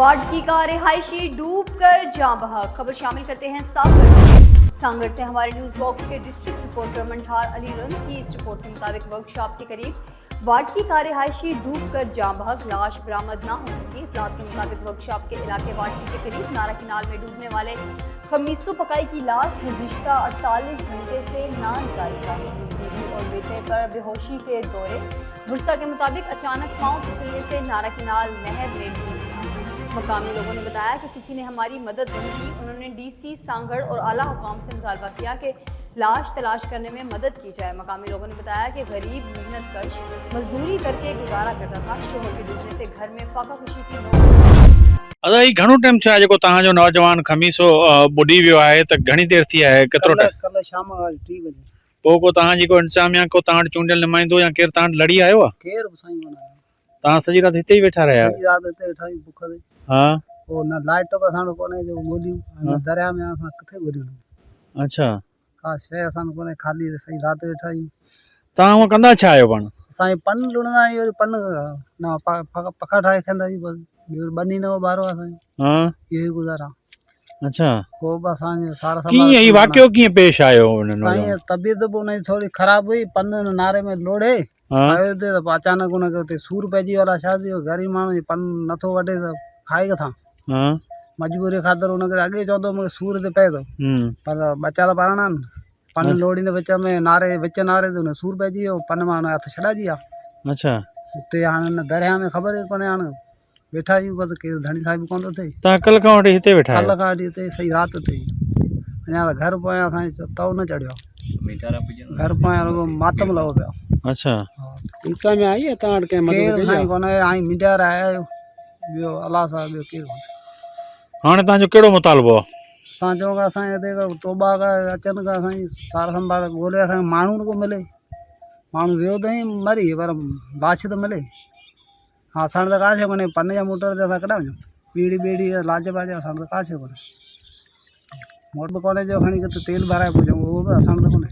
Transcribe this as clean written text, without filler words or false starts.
वाडकी का रिहायशी डूबकर जाँ बहा। खबर शामिल करते हैं सांगड़ से हमारे न्यूज बॉक्स के डिस्ट्रिक्ट रिपोर्टर मंठार अली रंग की इस रिपोर्ट के मुताबिक वर्कशॉप के करीब वाडकी का रिहायशी डूबकर जाँ बहा, लाश बरामद ना हो सकी। इत्तलात के मुताबिक वर्कशॉप के इलाके वाडकी के करीब नारा किनाल में डूबने वाले खमीसो पकाई की लाश गुज़िश्ता 48 घंटे से ना निकाली जा सकी। बीवी और बेटे पर बेहोशी के दौरे। बुरसा के मुताबिक अचानक पांव फिसलने से नारा किनाल नहर में डूब गया। मकामी लोगों ने बताया कि किसी ने हमारी मदद नहीं की। उन्होंने डीसी सांगड़ और आला हुकाम से मुतालबा किया कि लाश तलाश करने में मदद की जाए। मकामी लोगों ने बताया कि गरीब मेहनत कश मजदूरी करके गुजारा करता था। शोहर के डूबने से घर में फाका खुशी की नौबत। अदा ही घणो टाइम छा जेको तहां जो नौजवान खमीसो बुडी वियो आहे त घणी देर थी आहे केतिरो टाइम कल शाम 3 बजे पोइ को तहां जेको इंतजामिया को तहां चूंडियल नुमाइंदो या केर तहां लड़ी आयो आहे केर साईं बना तहां सॼी रात हिते ही वेठा रहिया सॼी रात हिते वेठा आहियूं बुख ते। हां पोइ न लाइट बि असां कोन्हे जो ॻोल्हियूं न दरिया में असां किथे ॻोल्हियूं। अच्छा का शइ असां कोन्हे, खाली सॼी रात वेठा आहियूं। तहां हूअं कंदा छा आहियो पाण? असां पन लुणंदा आहियूं, पन न पखा ठाहे खाईंदा आहियूं बसि, ॿियो बनी न ॿारो असांजो। हां इहो ई गुज़ारा। अच्छा पोइ बि असांजो सारा कीअं ही वाक़ियो कीअं पेश आयो हुन साईं तबियत बि हुनजी थोरी ख़राबु हुई, पन नारे में लोड़े आयो हिते त अचानक हुनखे हुते सूर पइजी वियो अलाए छा थी वियो। ग़रीब माण्हू जी पन नथो वढे त खाए किथां। हां मजबूरी ख़ातिर हुनखे अॻे चवंदो मूंखे सूर ते पए थो, पर बचा त पारणा आहिनि। पन लोड़ींदे विच में नारे ते हुन सूर पइजी वियो, पन मां हुन हथ छॾाइजी विया। अच्छा हुते हाणे हिन दरिया में ख़बर ई कोन्हे, हाणे वेठा आहियूं बसि, केरु धणी साहिब कोन थो थिए। तहां कल्ह खां वठी हिते वेठा कल्ह आहियो? खां वठी हिते सही राति ते अञा त घर पोयां असांजो तव न चढ़ियो, घर पोयां रुगो मातम लॻो पियो। अच्छा इंसा में आई है तव्हां वटि केरु साईं कोन्हे, आई मीडिया वारा आया आहियो, ॿियो अलाह साहब ॿियो केरु कोन्हे। हाणे तव्हांजो कहिड़ो मुतालबो आहे? असां चऊं का असांजे हिते तोबा का अचनि का असांजी सार संभाल ॻोल्हे, असांखे माण्हू न को मिले। माण्हू वियो त ई मरी, पर लाश त मिले। हा असां त का शइ कोन्हे, पन जा मोटर ते असां कॾा वञूं, बीड़ी ॿेड़ी लाज बाज असां त का शइ कोन्हे। मोट बि कोन्हे जो खणी किथे तेल भराए पहुचऊं, उहो बि असां त कोन्हे।